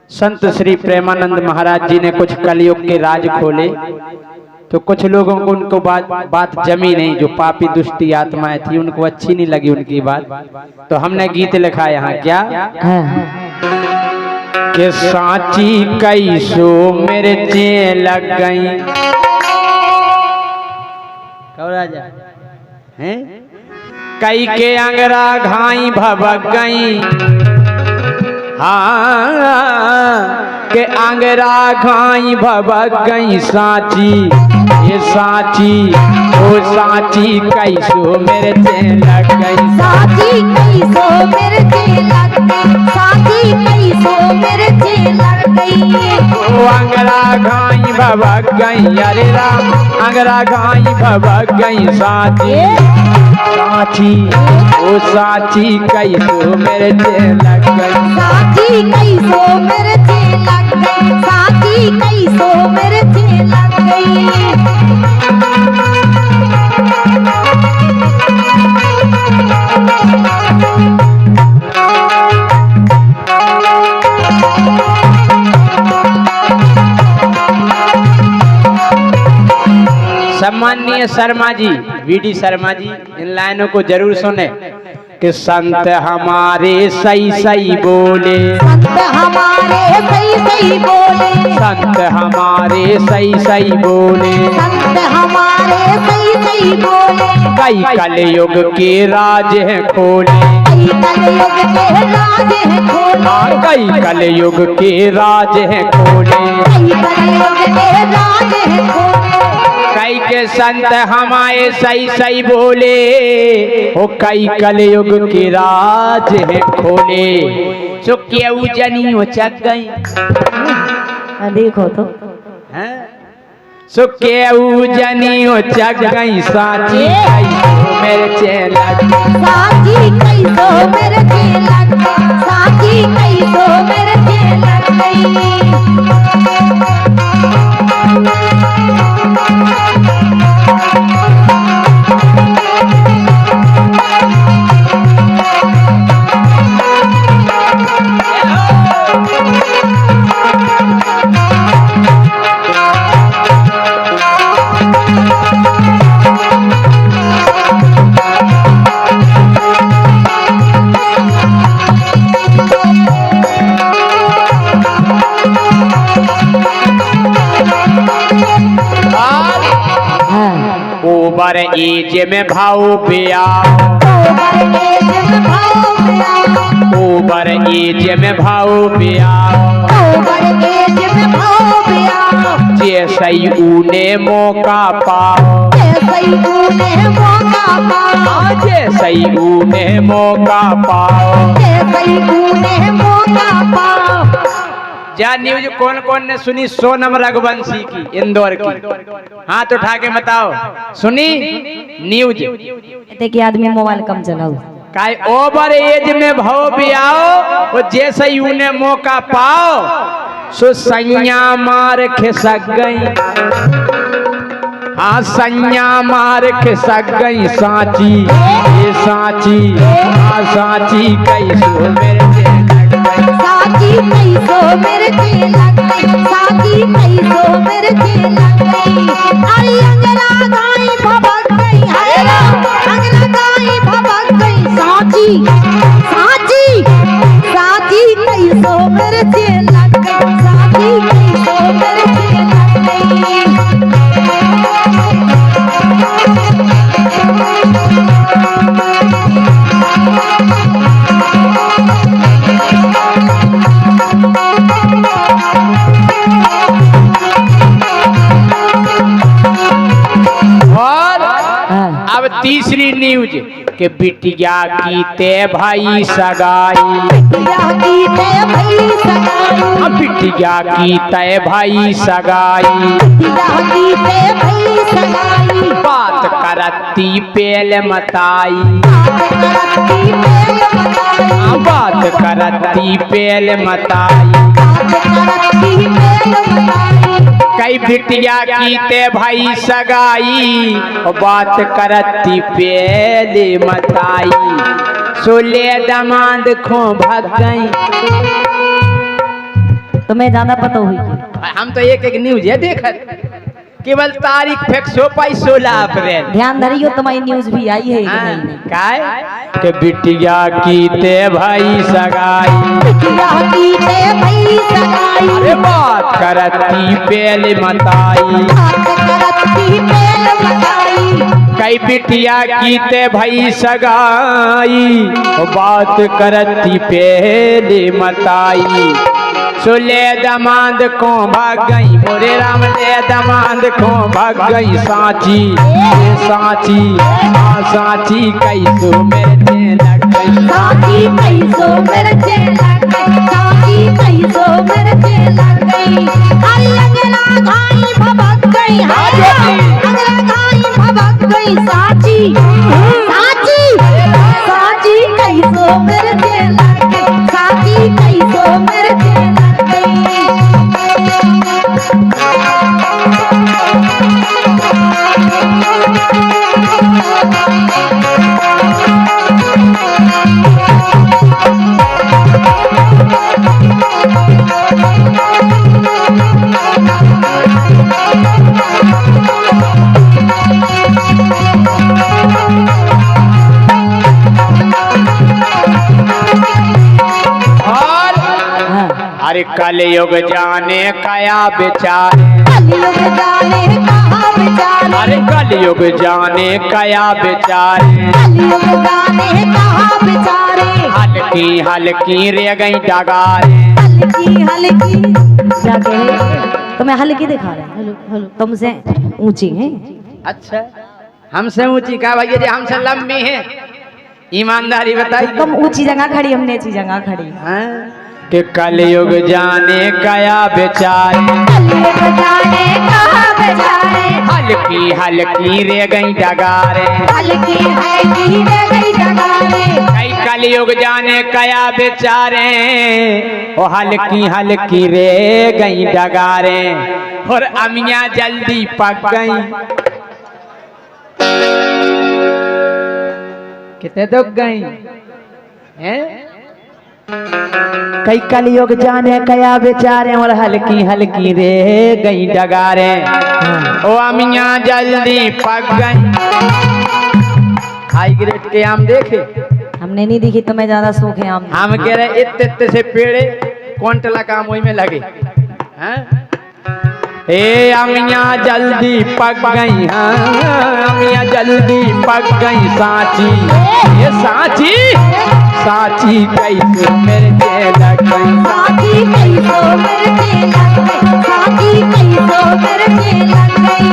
संत श्री प्रेमानंद महाराज जी ने कुछ कलयुग के राज खोले, तो कुछ लोगों को उनको बात जमी नहीं। जो पापी दुष्टी आत्माएं थी उनको अच्छी नहीं लगी उनकी बात, तो हमने गीत लिखा यहाँ क्या कि सांची कैसो मिर्चे लग गई। कब राजा हैं कई के अंगरा घाई भबक गई। हाँ के अंगरा घाई भबक गई सांची, ये सांची ओ सांची कैसो मिर्चे लग गई। सांची कैसो मिर्चे लग गई, सांची कैसो मिर्चे लग गई। ओ अंगरा घाई भबक गई, अरे राम अंगरा घाई भबक गई सांची। सांची ओ सांची कैसो मिर्चे लग गई। सांची कैसो मिर्चे लग गई, सांची कैसो मिर्चे लग गई। सम्माननीय शर्मा जी, वीडी शर्मा जी, इन लाइनों को जरूर सुने कि संत हमारे सही सही बोले, संत हमारे सही सही बोले, संत हमारे सही सही बोले, संत हमारे सही सही बोले। कई कलयुग के राज हैं खोले, कई कलयुग के राज हैं खोले, कई कलयुग के राज हैं खोले। कई कलयुग के राज हैं खोले। कई के संत हमारे सही सही बोले, ओ कई कलयुग के राज हैं खोले। सो क्यों जनी हो चक गई, देखो तो सो क्यों जनी हो चक गई सांची कैसो मिर्चे लग गई। सांची कैसो मिर्चे लग गई, सांची कैसो मिर्चे लग गई। ओवर एज में भाव पिया, ओवर एज में भाव पिया, जैसे ही उन्हें मौका पाओ, जैसे ही उन्हें मौका पाओ। जा न्यूज कौन कौन ने सुनी? सोनम रघुवंशी की, इंदौर की, हाथ उठा के बताओ सुनी न्यूज? देखिए आदमी मोबाइल कम चलाओ, काय ओवर एज में भाव भी आओ, वो जैसे ही उन्हें मौका पाओ, सो सैया मार खिसक गई। हाँ सैया मार खिसक गई सांची, ये सांची, हाँ सांची कैसो मिर्चे लग गई। सांची कैसो मिर्चे लग गई, सांची कैसो मिर्चे लग गई। अरे अंगरा गाई भबक गई, हरे राम अंगरा गाई भबक गई। सांची सांची सांची कैसो मिर्चे लग गई, सांची कैसो मिर्चे लग गई। अब तीसरी न्यूज के बिटिया की ते भाई सगाई, बिटिया की ते भाई सगाई, बिटिया की ते भाई सगाई, बिटिया की ते भाई सगाई। बात करती पेल मताई, बात करती पेल मताई। कई बिटिया की ते भाई सगाई, बात करती पेल मताई। सोले दामाद खो भाग गई। तुम्हें ज्यादा पता हुई। हम तो एक एक न्यूज है देखत, केवल तारीख फिक्स हो पाई 16 अप्रैल। ध्यान धरियो तुम्हारी न्यूज भी आई है। काय के बिटिया की ते भाई सगाई, बिटिया की ते भाई सगाई, अरे बात करती पेल मताई, बात करती पेल मताई, कई बिटिया की ते भाई सगाई, बात करती पेल मताई। सोले दामाद को भाग गई, मोरे राम ले दामाद को भाग गई। सांची सांची सांची कैसो मेरे लग गई, सांची कैसो मेरे लग गई, सांची कैसो मेरे लग गई। अरे अंगना घाई भभक गई, अंगना घाई भभक गई। सांची सांची सांची कैसो मेरे लग गई, सांची कैसो मेरे लग गई। अरे कलयुग जाने कया बेचारे, कलयुग जाने कहाँ बेचारे, अरे कलयुग जाने कया बेचारे, कलयुग जाने कहाँ बेचारे। हल्की हल्की रे गई डगारे, हल्की हल्की क्या कह रहे, तुम्हें हल्की दिखा रहे हैं, तुमसे ऊंची हैं। अच्छा हमसे ऊंची का भैया जी, हमसे लंबी है, ईमानदारी बताइए। तुम ऊंची जगह खड़ी, हम नीची जगह खड़ी। कि कलयुग जाने कया बेचारे, कलयुग जाने कहाँ बेचारे, हल्की हल्की रे गई डगारे, हल्की हल्की रे गई डगारे। कई कलयुग जाने कया बेचारे, ओ हल्की हल्की रे गई डगारे, और अमियाँ जल्दी पक गई। कितने दुख गई हैं? कई कलयुग जाने कया बेचारे, और हल्की हल्की रे गई डगारे, ओ अमियाँ जल्दी पक गई। हाई ग्रेड के आम देखे? हमने नहीं देखी, तुम्हें ज्यादा शौक है आम। हम कह रहे इतने से पेड़े क्विंटल का आम में लगे हैं। ए अमियाँ जल्दी पक गई, हाँ अमियाँ जल्दी पक गई। सांची ये सांची सांची कैसे मेरे लग गई, सांची कैसो मेरे लग गई, सांची कैसो मेरे लग गई।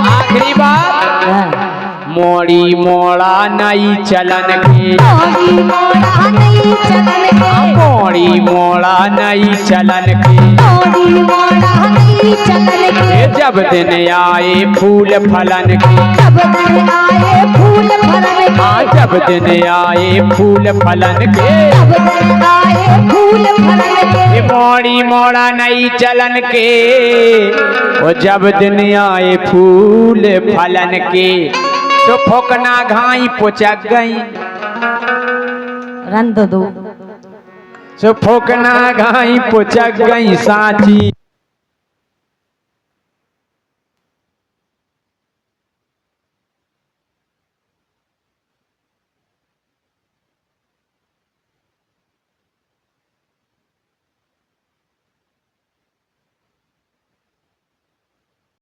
आखिरी बात, मोड़ी मोड़ा नई चलन की, मोड़ी मोड़ा नहीं चलन के, मोड़ी मोड़ा नई चलन की, मोड़ी मोड़ा नहीं चलन के। जब दिन आए फूल फलन की, जब दिन आए फूल फलन के, हाँ जब दिन आए फूल फलन के, जब दिन आए फूल फलन के। मोड़ी मोड़ा नई चलन के, वो जब दिन आए फूल फलन के, तो फोकना घाई पुचक गई, रंध दो तो फोकना घाई पुचक गई। सांची